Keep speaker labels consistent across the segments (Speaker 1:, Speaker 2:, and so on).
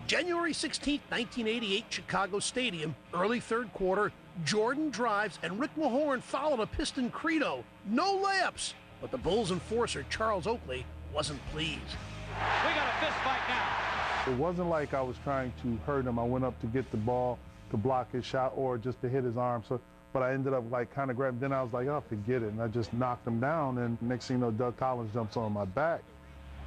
Speaker 1: January 16, 1988, Chicago Stadium, early third quarter, Jordan drives and Rick Mahorn followed a Piston credo. No layups. But the Bulls enforcer, Charles Oakley, wasn't pleased.
Speaker 2: We got a fist fight now.
Speaker 3: It wasn't like I was trying to hurt him. I went up to get the ball to block his shot or just to hit his arm. But I ended up like kind of grabbing. Then I was like, oh, forget it. And I just knocked him down. And next thing you know, Doug Collins jumps on my back.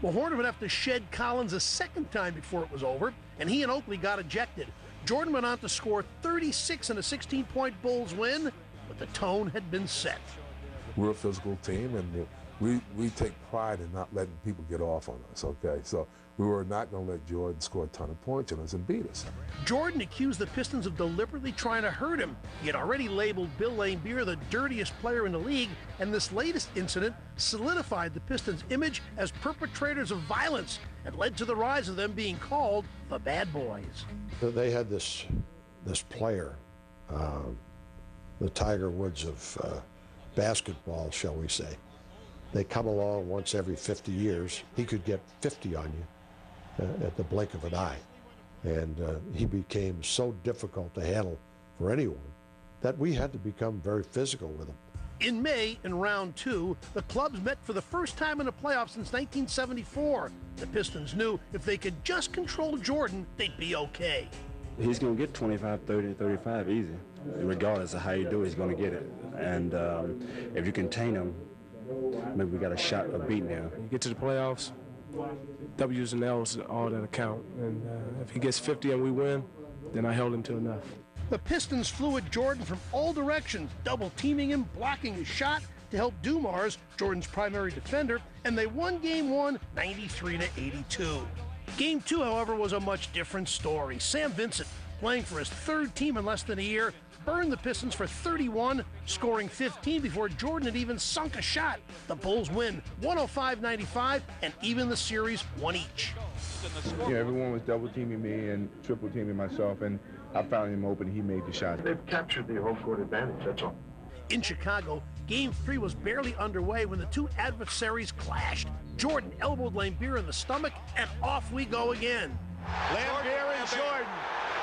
Speaker 1: Mahorn would have to shed Collins a second time before it was over, and he and Oakley got ejected. Jordan went on to score 36 in a 16-point Bulls win, but the tone had been set.
Speaker 4: We're a physical team, and we take pride in not letting people get off on us, okay? So we were not going to let Jordan score a ton of points on us and beat us.
Speaker 1: Jordan accused the Pistons of deliberately trying to hurt him. He had already labeled Bill Laimbeer the dirtiest player in the league, and this latest incident solidified the Pistons' image as perpetrators of violence and led to the rise of them being called the Bad Boys.
Speaker 5: They had this player, the Tiger Woods of basketball, shall we say. They come along once every 50 years. He could get 50 on you at the blink of an eye. And he became so difficult to handle for anyone that we had to become very physical with him.
Speaker 1: In May, in round two, the clubs met for the first time in the playoffs since 1974. The Pistons knew if they could just control Jordan, they'd be okay.
Speaker 6: He's going to get 25, 30, 35 easy. Regardless of how you do it, he's going to get it. And if you contain him, maybe we got a shot of beating him.
Speaker 7: You get to the playoffs, W's and L's are all that account. And if he gets 50 and we win, then I held him to enough.
Speaker 1: The Pistons flew at Jordan from all directions, double-teaming him, blocking his shot to help Dumars, Jordan's primary defender, and they won Game 1, 93-82. Game 2, however, was a much different story. Sam Vincent, playing for his third team in less than a year, burned the Pistons for 31, scoring 15 before Jordan had even sunk a shot. The Bulls win 105-95 and even the series one each.
Speaker 8: Yeah, everyone was double-teaming me and triple-teaming myself, and I found him open. He made the shot.
Speaker 9: They've captured the home court advantage, that's all.
Speaker 1: In Chicago, Game 3 was barely underway when the two adversaries clashed. Jordan elbowed Laimbeer in the stomach, and off we go again.
Speaker 2: Laimbeer and Jordan.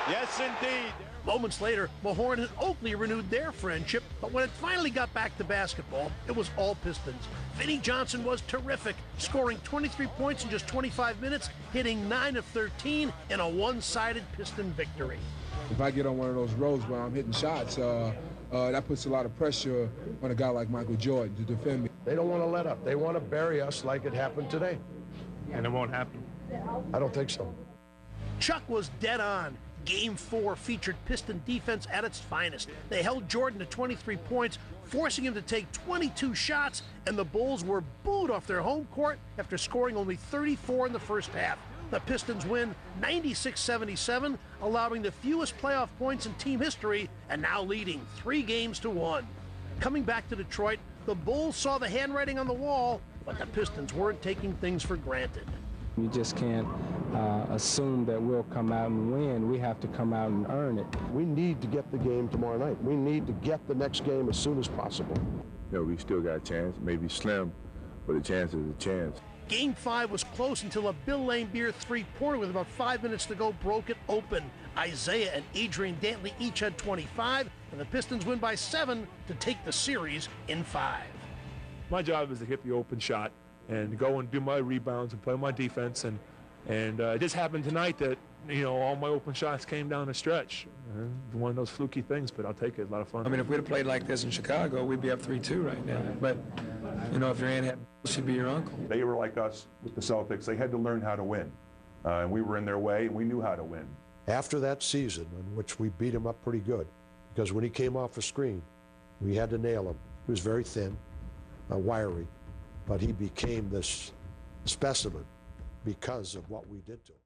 Speaker 2: Yes, indeed.
Speaker 1: Moments later, Mahorn and Oakley renewed their friendship, but when it finally got back to basketball, it was all Pistons. Vinnie Johnson was terrific, scoring 23 points in just 25 minutes, hitting 9 of 13 in a one-sided Piston victory.
Speaker 10: If I get on one of those roads where I'm hitting shots, that puts a lot of pressure on a guy like Michael Jordan to defend me.
Speaker 5: They don't want to let up. They want to bury us like it happened today.
Speaker 7: And it won't happen.
Speaker 5: I don't think so.
Speaker 1: Chuck was dead on. Game 4 featured Piston defense at its finest. They held Jordan to 23 points, forcing him to take 22 shots, and the Bulls were booed off their home court after scoring only 34 in the first half. The Pistons win 96-77, allowing the fewest playoff points in team history and now leading 3-1. Coming back to Detroit, the Bulls saw the handwriting on the wall, but the Pistons weren't taking things for granted.
Speaker 7: You just can't assume that we'll come out and win. We have to come out and earn it.
Speaker 5: We need to get the game tomorrow night. We need to get the next game as soon as possible.
Speaker 8: You know, we still got a chance, maybe slim, but a chance is a chance.
Speaker 1: Game 5 was close until a Bill Laimbeer three-pointer with about 5 minutes to go broke it open. Isaiah and Adrian Dantley each had 25, and the Pistons win by 7 to take the series in 5.
Speaker 11: My job is to hit the open shot and go and do my rebounds and play my defense. And it just happened tonight that, you know, all my open shots came down the stretch. One of those fluky things, but I'll take it. A lot of fun.
Speaker 12: I mean, if we'd have played like this in Chicago, we'd be up 3-2 right now. But, you know, if your aunt should be your uncle.
Speaker 13: They were like us with the Celtics. They had to learn how to win. And we were in their way, and we knew how to win.
Speaker 5: After that season, in which we beat him up pretty good, because when he came off the screen, we had to nail him. He was very thin, wiry, but he became this specimen because of what we did to him.